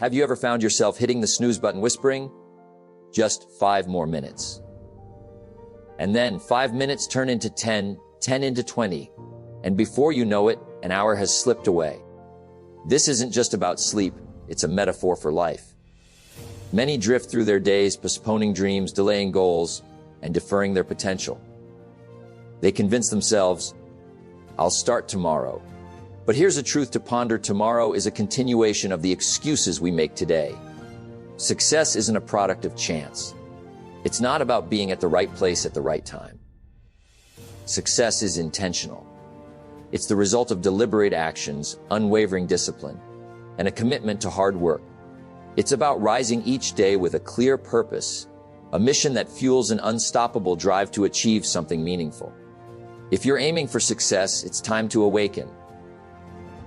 Have you ever found yourself hitting the snooze button whispering, just 5 more minutes? And then 5 minutes turn into 10, 10 into 20, and before you know it, an hour has slipped away. This isn't just about sleep, it's a metaphor for life. Many drift through their days, postponing dreams, delaying goals, and deferring their potential. They convince themselves, I'll start tomorrow. But here's a truth to ponder: tomorrow is a continuation of the excuses we make today. Success isn't a product of chance. It's not about being at the right place at the right time. Success is intentional. It's the result of deliberate actions, unwavering discipline, and a commitment to hard work. It's about rising each day with a clear purpose, a mission that fuels an unstoppable drive to achieve something meaningful. If you're aiming for success, it's time to awaken.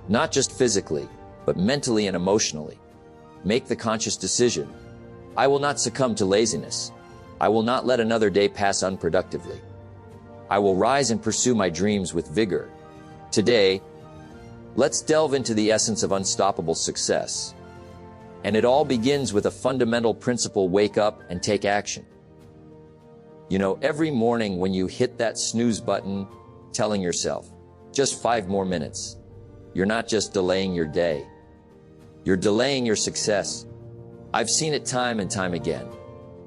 Not just physically, but mentally and emotionally. Make the conscious decision. I will not succumb to laziness. I will not let another day pass unproductively. I will rise and pursue my dreams with vigor. Today, let's delve into the essence of unstoppable success. And it all begins with a fundamental principle: wake up and take action. You know, every morning when you hit that snooze button, telling yourself, just 5 more minutes, you're not just delaying your day. You're delaying your success. I've seen it time and time again.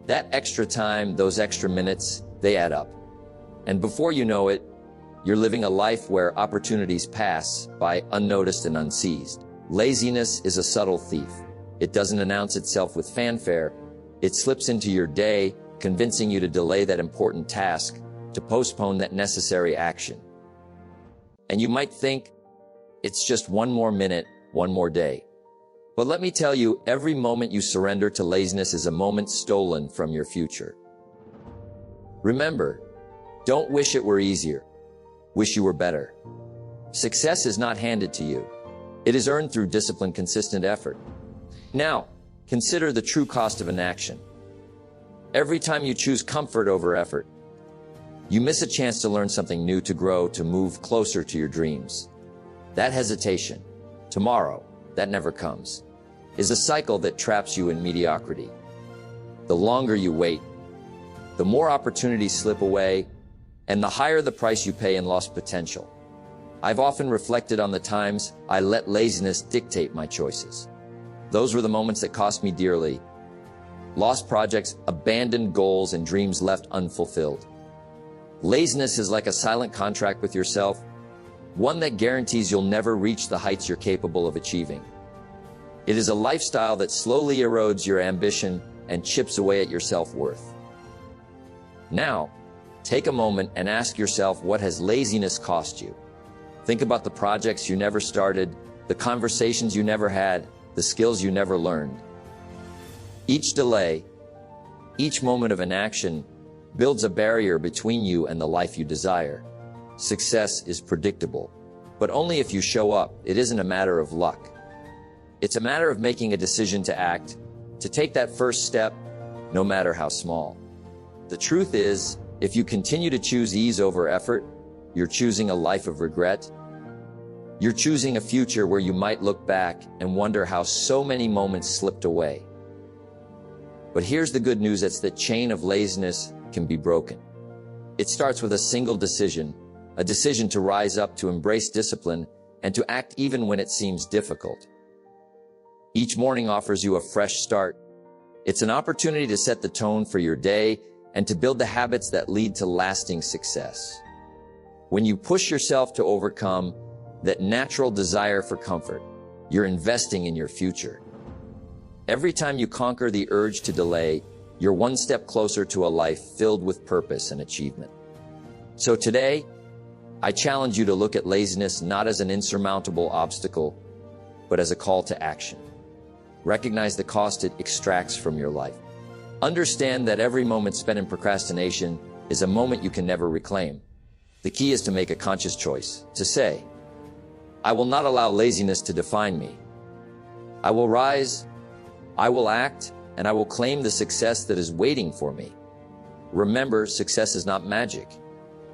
That extra time, those extra minutes, they add up. And before you know it, you're living a life where opportunities pass by unnoticed and unseized. Laziness is a subtle thief. It doesn't announce itself with fanfare. It slips into your day, convincing you to delay that important task, to postpone that necessary action. And you might think, it's just 1 more minute, 1 more day. But let me tell you, every moment you surrender to laziness is a moment stolen from your future. Remember, don't wish it were easier. Wish you were better. Success is not handed to you. It is earned through disciplined, consistent effort. Now, consider the true cost of inaction. Every time you choose comfort over effort, you miss a chance to learn something new, to grow, to move closer to your dreams. That hesitation, tomorrow, that never comes, is a cycle that traps you in mediocrity. The longer you wait, the more opportunities slip away, and the higher the price you pay in lost potential. I've often reflected on the times I let laziness dictate my choices. Those were the moments that cost me dearly. Lost projects, abandoned goals, and dreams left unfulfilled. Laziness is like a silent contract with yourself, one that guarantees you'll never reach the heights you're capable of achieving. It is a lifestyle that slowly erodes your ambition and chips away at your self-worth. Now, take a moment and ask yourself, what has laziness cost you? Think about the projects you never started, the conversations you never had, the skills you never learned. Each delay, each moment of inaction, builds a barrier between you and the life you desire. Success is predictable, but only if you show up. It isn't a matter of luck. It's a matter of making a decision to act, to take that first step, no matter how small. The truth is, if you continue to choose ease over effort, you're choosing a life of regret. You're choosing a future where you might look back and wonder how so many moments slipped away. But here's the good news: it's that chain of laziness can be broken. It starts with a single decision, a decision to rise up, to embrace discipline, and to act even when it seems difficult. Each morning offers you a fresh start. It's an opportunity to set the tone for your day and to build the habits that lead to lasting success. When you push yourself to overcome that natural desire for comfort, you're investing in your future. Every time you conquer the urge to delay, you're one step closer to a life filled with purpose and achievement. So today, I challenge you to look at laziness not as an insurmountable obstacle, but as a call to action. Recognize the cost it extracts from your life. Understand that every moment spent in procrastination is a moment you can never reclaim. The key is to make a conscious choice, to say, I will not allow laziness to define me. I will rise, I will act, and I will claim the success that is waiting for me. Remember, success is not magic.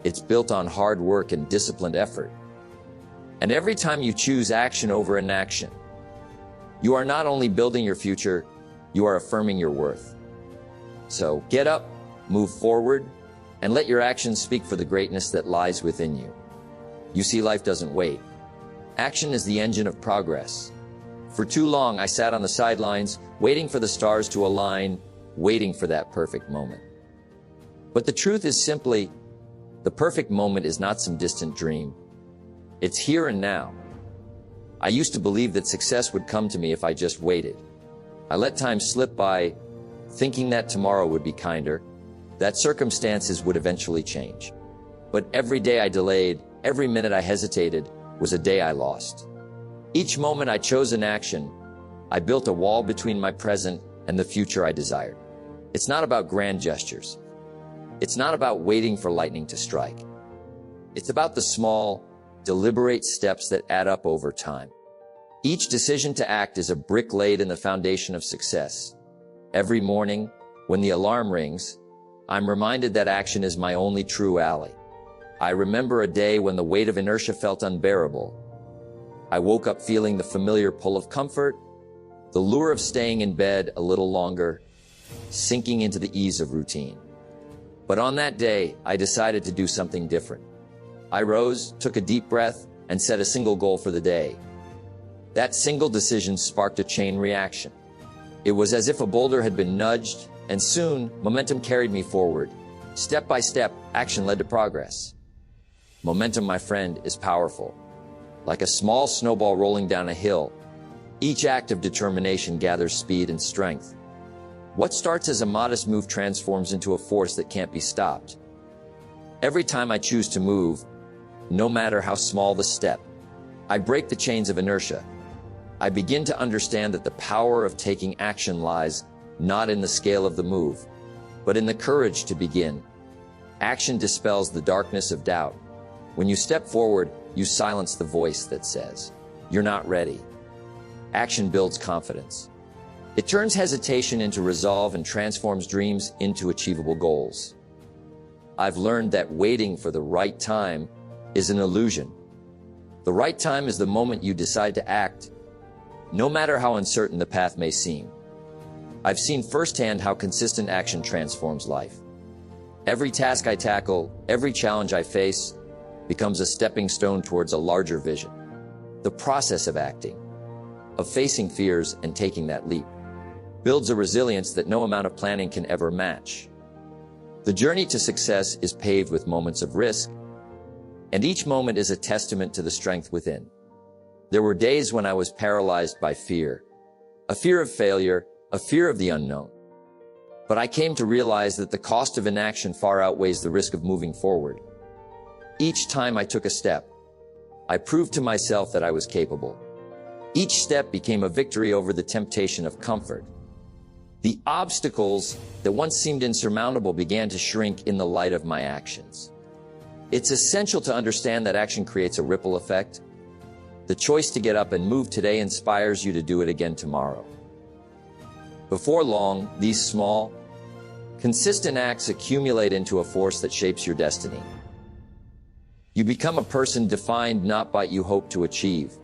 It's built on hard work and disciplined effort. And every time you choose action over inaction, You are not only building your future, you are affirming your worth. So get up, move forward, and let your actions speak for the greatness that lies within you. You see, life doesn't wait. Action is the engine of progress. For too long, I sat on the sidelines, waiting for the stars to align, waiting for that perfect moment. But the truth is simply, the perfect moment is not some distant dream. It's here and now. I used to believe that success would come to me if I just waited. I let time slip by, thinking that tomorrow would be kinder, that circumstances would eventually change. But every day I delayed, every minute I hesitated, was a day I lost. Each moment I chose inaction, I built a wall between my present and the future I desired. It's not about grand gestures. It's not about waiting for lightning to strike. It's about the small, deliberate steps that add up over time. Each decision to act is a brick laid in the foundation of success. Every morning, when the alarm rings, I'm reminded that action is my only true ally. I remember a day when the weight of inertia felt unbearable. I woke up feeling the familiar pull of comfort, the lure of staying in bed a little longer, sinking into the ease of routine. But on that day, I decided to do something different. I rose, took a deep breath, and set a single goal for the day. That single decision sparked a chain reaction. It was as if a boulder had been nudged, and soon, momentum carried me forward. Step by step, action led to progress. Momentum, my friend, is powerful. Like a small snowball rolling down a hill, each act of determination gathers speed and strength. What starts as a modest move transforms into a force that can't be stopped. Every time I choose to move, no matter how small the step, I break the chains of inertia. I begin to understand that the power of taking action lies not in the scale of the move, but in the courage to begin. Action dispels the darkness of doubt. When you step forward, you silence the voice that says, "You're not ready." Action builds confidence. It turns hesitation into resolve and transforms dreams into achievable goals. I've learned that waiting for the right time is an illusion. The right time is the moment you decide to act, no matter how uncertain the path may seem. I've seen firsthand how consistent action transforms life. Every task I tackle, every challenge I face, becomes a stepping stone towards a larger vision. The process of acting, of facing fears and taking that leap, builds a resilience that no amount of planning can ever match. The journey to success is paved with moments of risk, and each moment is a testament to the strength within. There were days when I was paralyzed by fear, a fear of failure, a fear of the unknown. But I came to realize that the cost of inaction far outweighs the risk of moving forward. Each time I took a step, I proved to myself that I was capable. Each step became a victory over the temptation of comfort. The obstacles that once seemed insurmountable began to shrink in the light of my actions. It's essential to understand that action creates a ripple effect. The choice to get up and move today inspires you to do it again tomorrow. Before long, these small, consistent acts accumulate into a force that shapes your destiny. You become a person defined not by what you hope to achieve,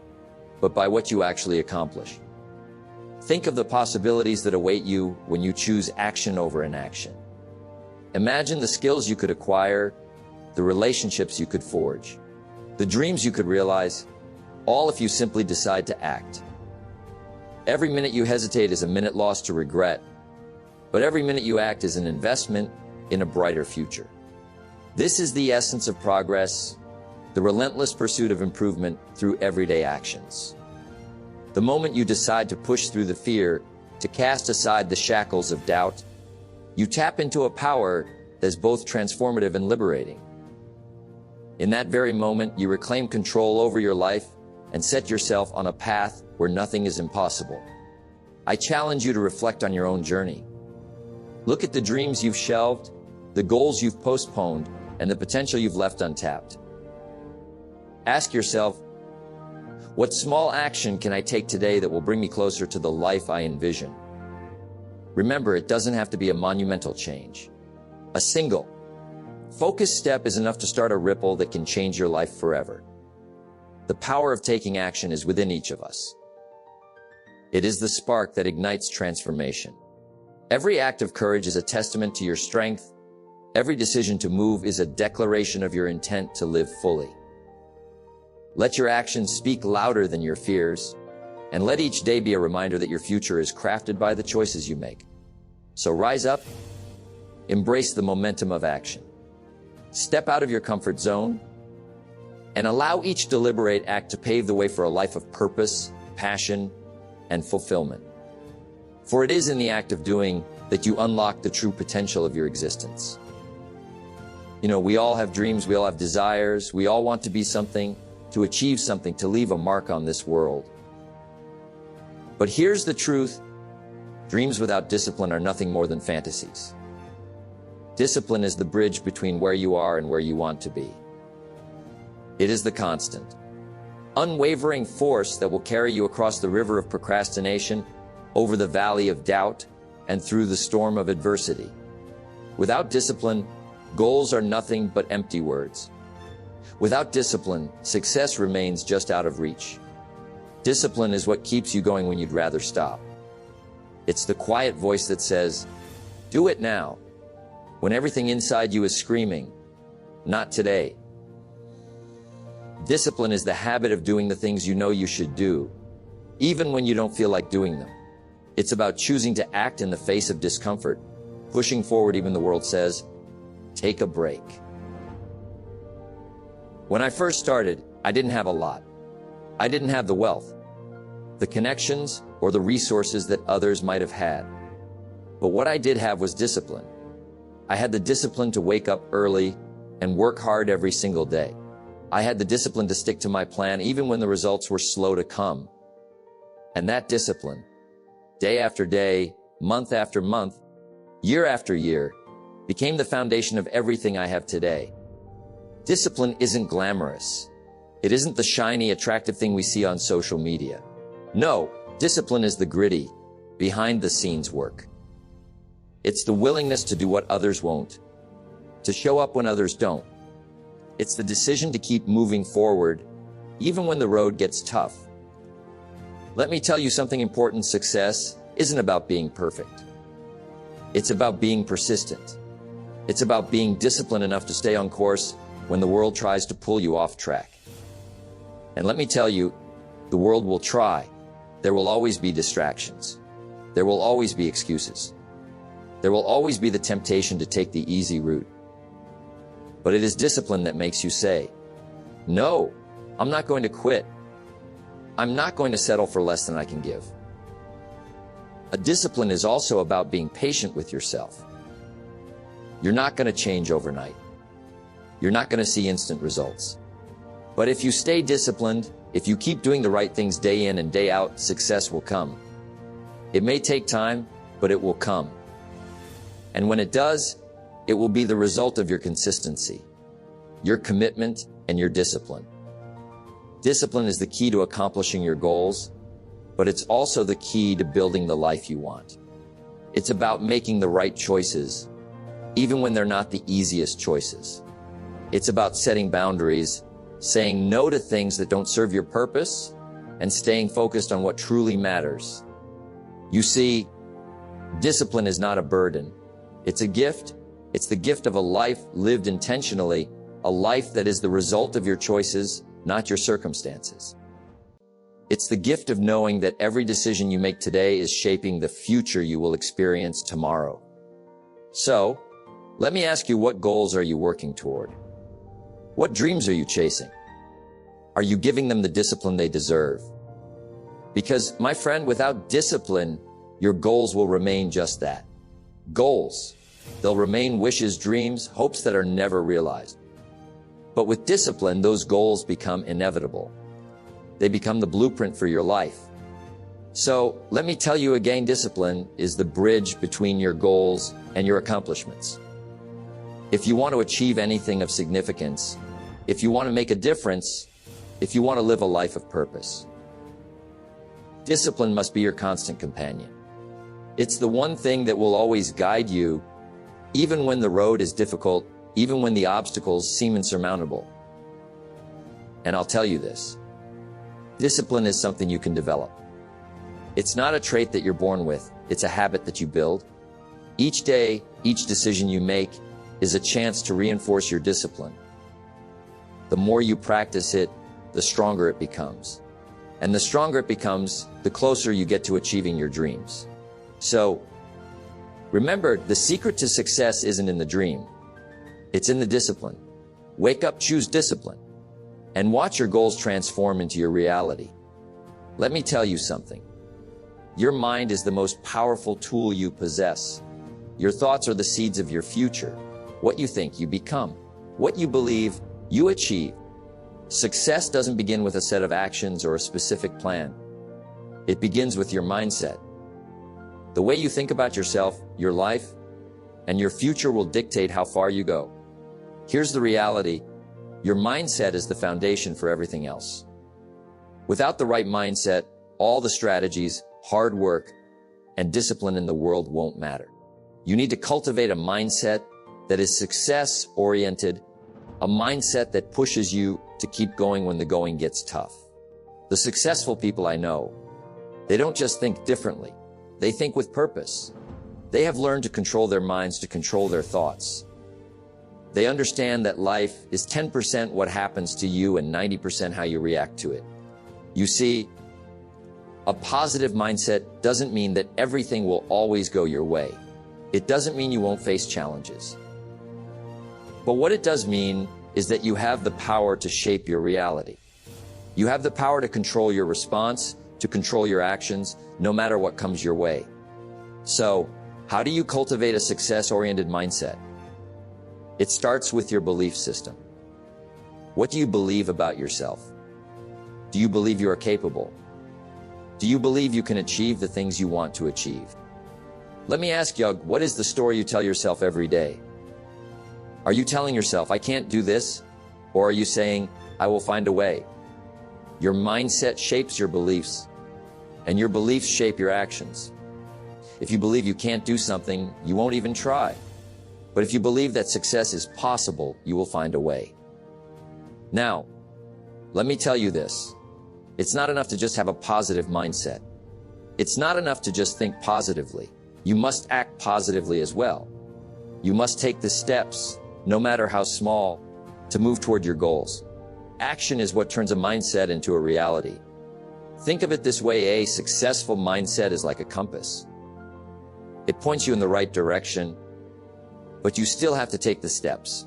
but by what you actually accomplish. Think of the possibilities that await you when you choose action over inaction. Imagine the skills you could acquire, the relationships you could forge, the dreams you could realize, all if you simply decide to act. Every minute you hesitate is a minute lost to regret, but every minute you act is an investment in a brighter future. This is the essence of progress, the relentless pursuit of improvement through everyday actions. The moment you decide to push through the fear, to cast aside the shackles of doubt, you tap into a power that is both transformative and liberating. In that very moment, you reclaim control over your life and set yourself on a path where nothing is impossible. I challenge you to reflect on your own journey. Look at the dreams you've shelved, the goals you've postponed, and the potential you've left untapped. Ask yourself, what small action can I take today that will bring me closer to the life I envision? Remember, it doesn't have to be a monumental change. A single, focused step is enough to start a ripple that can change your life forever. The power of taking action is within each of us. It is the spark that ignites transformation. Every act of courage is a testament to your strength. Every decision to move is a declaration of your intent to live fully. Let your actions speak louder than your fears, and let each day be a reminder that your future is crafted by the choices you make. So rise up, embrace the momentum of action. Step out of your comfort zone, and allow each deliberate act to pave the way for a life of purpose, passion, and fulfillment. For it is in the act of doing that you unlock the true potential of your existence. You know, we all have dreams, we all have desires, we all want to be something, to achieve something, to leave a mark on this world. But here's the truth: dreams without discipline are nothing more than fantasies. Discipline is the bridge between where you are and where you want to be. It is the constant, unwavering force that will carry you across the river of procrastination, over the valley of doubt, and through the storm of adversity. Without discipline, goals are nothing but empty words. Without discipline, success remains just out of reach. Discipline is what keeps you going when you'd rather stop. It's the quiet voice that says, "Do it now," when everything inside you is screaming, "Not today." Discipline is the habit of doing the things you know you should do, even when you don't feel like doing them. It's about choosing to act in the face of discomfort, pushing forward even the world says, "Take a break." When I first started, I didn't have a lot. I didn't have the wealth, the connections, or the resources that others might have had. But what I did have was discipline. I had the discipline to wake up early and work hard every single day. I had the discipline to stick to my plan even when the results were slow to come. And that discipline, day after day, month after month, year after year, became the foundation of everything I have today. Discipline isn't glamorous. It isn't the shiny, attractive thing we see on social media. No, discipline is the gritty, behind-the-scenes work. It's the willingness to do what others won't, to show up when others don't. It's the decision to keep moving forward, even when the road gets tough. Let me tell you something important: success isn't about being perfect. It's about being persistent. It's about being disciplined enough to stay on course when the world tries to pull you off track. And let me tell you, the world will try. There will always be distractions. There will always be excuses. There will always be the temptation to take the easy route. But it is discipline that makes you say, "No, I'm not going to quit. I'm not going to settle for less than I can give." A discipline is also about being patient with yourself. You're not going to change overnight. You're not going to see instant results. But if you stay disciplined, if you keep doing the right things day in and day out, success will come. It may take time, but it will come. And when it does, it will be the result of your consistency, your commitment, and your discipline. Discipline is the key to accomplishing your goals, but it's also the key to building the life you want. It's about making the right choices, even when they're not the easiest choices. It's about setting boundaries, saying no to things that don't serve your purpose, and staying focused on what truly matters. You see, discipline is not a burden. It's a gift. It's the gift of a life lived intentionally, a life that is the result of your choices, not your circumstances. It's the gift of knowing that every decision you make today is shaping the future you will experience tomorrow. So, let me ask you, what goals are you working toward? What dreams are you chasing? Are you giving them the discipline they deserve? Because, my friend, without discipline, your goals will remain just that. Goals. They'll remain wishes, dreams, hopes that are never realized. But with discipline, those goals become inevitable. They become the blueprint for your life. So, let me tell you again, discipline is the bridge between your goals and your accomplishments. If you want to achieve anything of significance, if you want to make a difference, if you want to live a life of purpose, discipline must be your constant companion. It's the one thing that will always guide you, even when the road is difficult, even when the obstacles seem insurmountable. And I'll tell you this: discipline is something you can develop. It's not a trait that you're born with, it's a habit that you build. Each day, each decision you make is a chance to reinforce your discipline. The more you practice it, the stronger it becomes. And the stronger it becomes, the closer you get to achieving your dreams. So, remember, the secret to success isn't in the dream. It's in the discipline. Wake up, choose discipline, and watch your goals transform into your reality. Let me tell you something. Your mind is the most powerful tool you possess. Your thoughts are the seeds of your future. What you think, you become. What you believe, you achieve. Success doesn't begin with a set of actions or a specific plan. It begins with your mindset. The way you think about yourself, your life, and your future will dictate how far you go. Here's the reality. Your mindset is the foundation for everything else. Without the right mindset, all the strategies, hard work, and discipline in the world won't matter. You need to cultivate a mindset that is success-oriented, a mindset that pushes you to keep going when the going gets tough. The successful people I know, they don't just think differently, they think with purpose. They have learned to control their minds, to control their thoughts. They understand that life is 10% what happens to you and 90% how you react to it. You see, a positive mindset doesn't mean that everything will always go your way. It doesn't mean you won't face challenges. But what it does mean is that you have the power to shape your reality. You have the power to control your response, to control your actions, no matter what comes your way. So, how do you cultivate a success-oriented mindset? It starts with your belief system. What do you believe about yourself? Do you believe you are capable? Do you believe you can achieve the things you want to achieve? Let me ask you, what is the story you tell yourself every day? Are you telling yourself, I can't do this? Or are you saying, I will find a way? Your mindset shapes your beliefs, and your beliefs shape your actions. If you believe you can't do something, you won't even try. But if you believe that success is possible, you will find a way. Now, let me tell you this. It's not enough to just have a positive mindset. It's not enough to just think positively. You must act positively as well. You must take the steps, no matter how small, to move toward your goals. Action is what turns a mindset into a reality. Think of it this way, a successful mindset is like a compass. It points you in the right direction, but you still have to take the steps.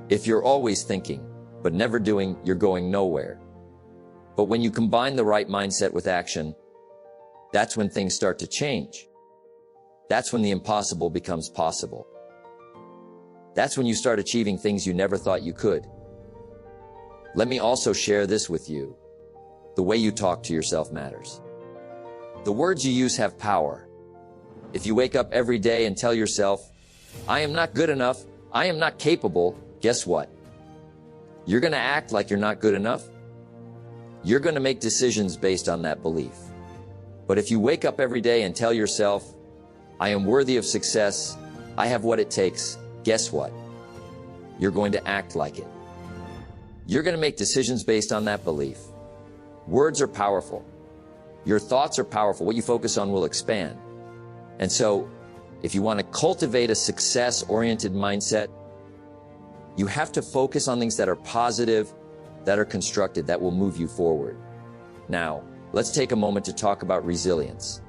If you're always thinking, but never doing, you're going nowhere. But when you combine the right mindset with action, that's when things start to change. That's when the impossible becomes possible. That's when you start achieving things you never thought you could. Let me also share this with you. The way you talk to yourself matters. The words you use have power. If you wake up every day and tell yourself, I am not good enough, I am not capable, guess what? You're going to act like you're not good enough. You're going to make decisions based on that belief. But if you wake up every day and tell yourself, I am worthy of success, I have what it takes, guess what? You're going to act like it. You're going to make decisions based on that belief. Words are powerful. Your thoughts are powerful. What you focus on will expand. And so, if you want to cultivate a success-oriented mindset, you have to focus on things that are positive, that are constructive, that will move you forward. Now, let's take a moment to talk about resilience.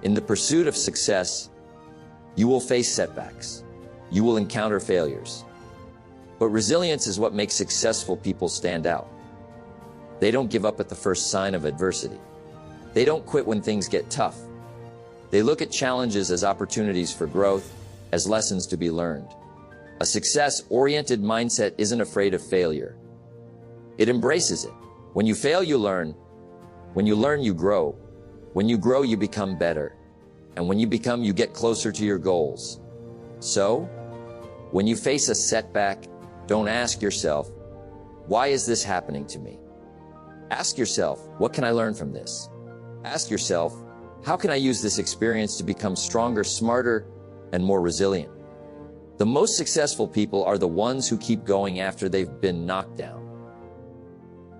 In the pursuit of success, you will face setbacks. You will encounter failures. But resilience is what makes successful people stand out. They don't give up at the first sign of adversity. They don't quit when things get tough. They look at challenges as opportunities for growth, as lessons to be learned. A success-oriented mindset isn't afraid of failure. It embraces it. When you fail, you learn. When you learn, you grow. When you grow, you become better. And when you become, you get closer to your goals. So, when you face a setback, don't ask yourself, why is this happening to me? Ask yourself, what can I learn from this? Ask yourself, how can I use this experience to become stronger, smarter, and more resilient? The most successful people are the ones who keep going after they've been knocked down.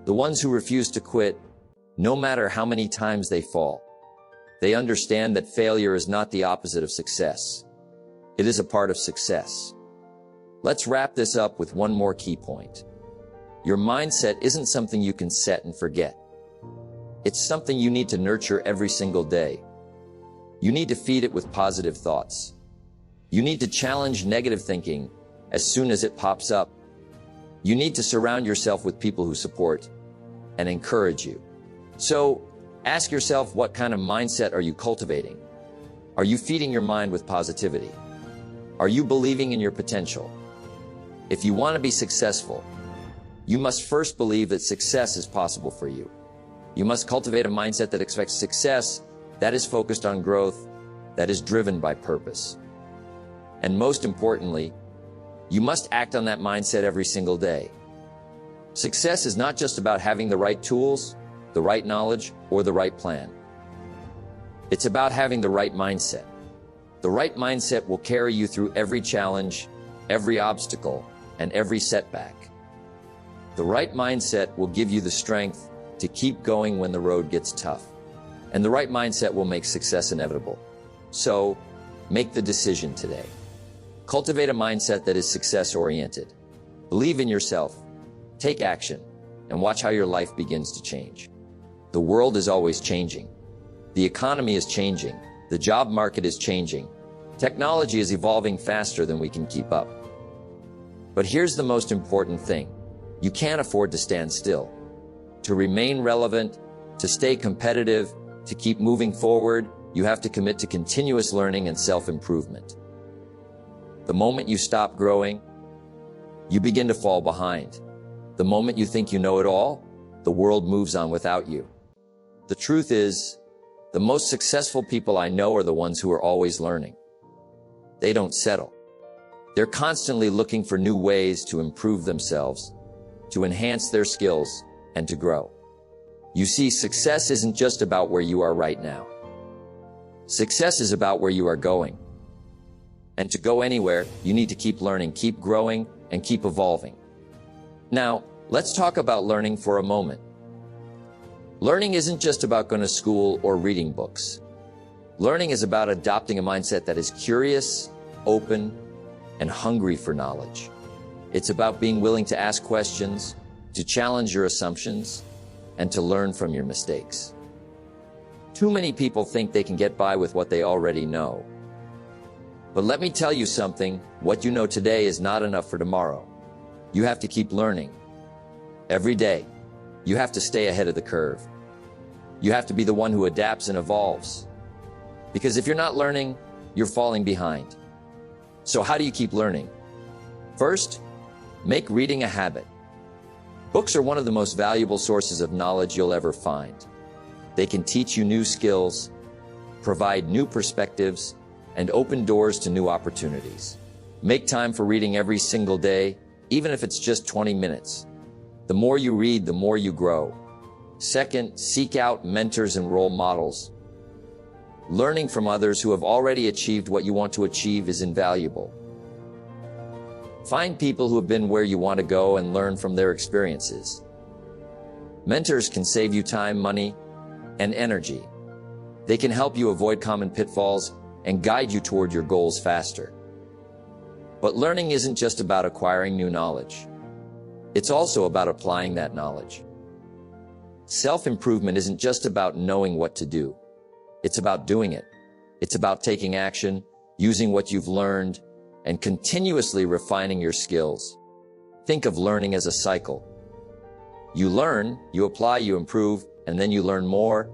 The ones who refuse to quit, no matter how many times they fall. They understand that failure is not the opposite of success. It is a part of success. Let's wrap this up with one more key point. Your mindset isn't something you can set and forget. It's something you need to nurture every single day. You need to feed it with positive thoughts. You need to challenge negative thinking as soon as it pops up. You need to surround yourself with people who support and encourage you. So, ask yourself, what kind of mindset are you cultivating? Are you feeding your mind with positivity? Are you believing in your potential? If you want to be successful, you must first believe that success is possible for you. You must cultivate a mindset that expects success, that is focused on growth, that is driven by purpose. And most importantly, you must act on that mindset every single day. Success is not just about having the right tools, the right knowledge, or the right plan. It's about having the right mindset. The right mindset will carry you through every challenge, every obstacle, and every setback. The right mindset will give you the strength to keep going when the road gets tough. And the right mindset will make success inevitable. So, make the decision today. Cultivate a mindset that is success-oriented. Believe in yourself, take action, and watch how your life begins to change. The world is always changing. The economy is changing. The job market is changing. Technology is evolving faster than we can keep up. But here's the most important thing. You can't afford to stand still. To remain relevant, to stay competitive, to keep moving forward, you have to commit to continuous learning and self-improvement. The moment you stop growing, you begin to fall behind. The moment you think you know it all, the world moves on without you. The truth is, the most successful people I know are the ones who are always learning. They don't settle. They're constantly looking for new ways to improve themselves, to enhance their skills, and to grow. You see, success isn't just about where you are right now. Success is about where you are going. And to go anywhere, you need to keep learning, keep growing, and keep evolving. Now, let's talk about learning for a moment. Learning isn't just about going to school or reading books. Learning is about adopting a mindset that is curious, open, and hungry for knowledge. It's about being willing to ask questions, to challenge your assumptions, and to learn from your mistakes. Too many people think they can get by with what they already know. But let me tell you something, what you know today is not enough for tomorrow. You have to keep learning. Every day, you have to stay ahead of the curve. You have to be the one who adapts and evolves. Because if you're not learning, you're falling behind. So how do you keep learning? First, make reading a habit. Books are one of the most valuable sources of knowledge you'll ever find. They can teach you new skills, provide new perspectives, and open doors to new opportunities. Make time for reading every single day, even if it's just 20 minutes. The more you read, the more you grow. Second, seek out mentors and role models. Learning from others who have already achieved what you want to achieve is invaluable. Find people who have been where you want to go and learn from their experiences. Mentors can save you time, money, and energy. They can help you avoid common pitfalls and guide you toward your goals faster. But learning isn't just about acquiring new knowledge. It's also about applying that knowledge. Self-improvement isn't just about knowing what to do. It's about doing it. It's about taking action, using what you've learned, and continuously refining your skills. Think of learning as a cycle. You learn, you apply, you improve, and then you learn more.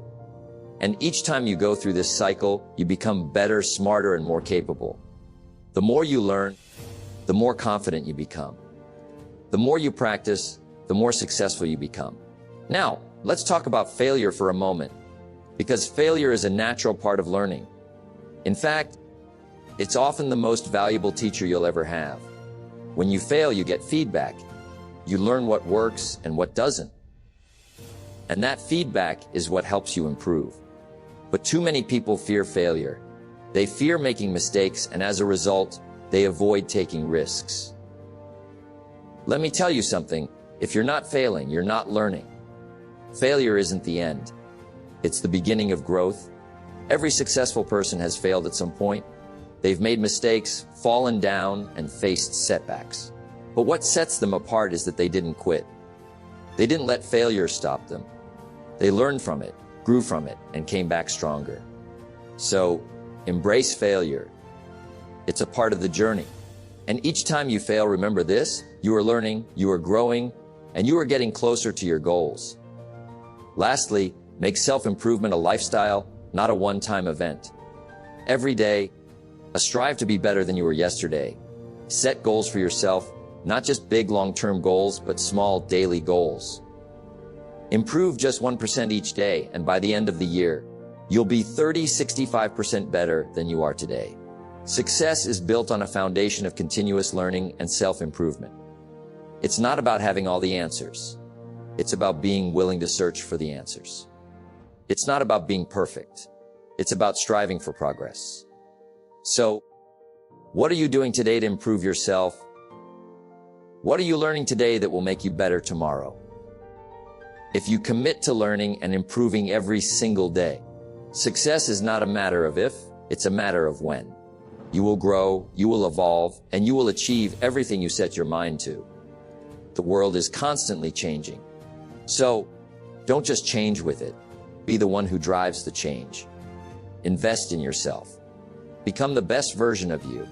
And each time you go through this cycle, you become better, smarter, and more capable. The more you learn, the more confident you become. The more you practice, the more successful you become. Now, let's talk about failure for a moment, because failure is a natural part of learning. In fact, it's often the most valuable teacher you'll ever have. When you fail, you get feedback. You learn what works and what doesn't. And that feedback is what helps you improve. But too many people fear failure. They fear making mistakes, and as a result, they avoid taking risks. Let me tell you something. If you're not failing, you're not learning. Failure isn't the end. It's the beginning of growth. Every successful person has failed at some point. They've made mistakes, fallen down, and faced setbacks. But what sets them apart is that they didn't quit. They didn't let failure stop them. They learned from it, grew from it, and came back stronger. So, embrace failure. It's a part of the journey. And each time you fail, remember this: you are learning, you are growing, and you are getting closer to your goals. Lastly, make self-improvement a lifestyle, not a one-time event. Every day, strive to be better than you were yesterday. Set goals for yourself, not just big long-term goals, but small daily goals. Improve just 1% each day, and by the end of the year, you'll be 65% better than you are today. Success is built on a foundation of continuous learning and self-improvement. It's not about having all the answers. It's about being willing to search for the answers. It's not about being perfect. It's about striving for progress. So, what are you doing today to improve yourself? What are you learning today that will make you better tomorrow? If you commit to learning and improving every single day, success is not a matter of if, it's a matter of when. You will grow, you will evolve, and you will achieve everything you set your mind to. The world is constantly changing. So, don't just change with it. Be the one who drives the change. Invest in yourself. Become the best version of you.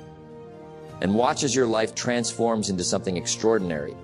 And watch as your life transforms into something extraordinary.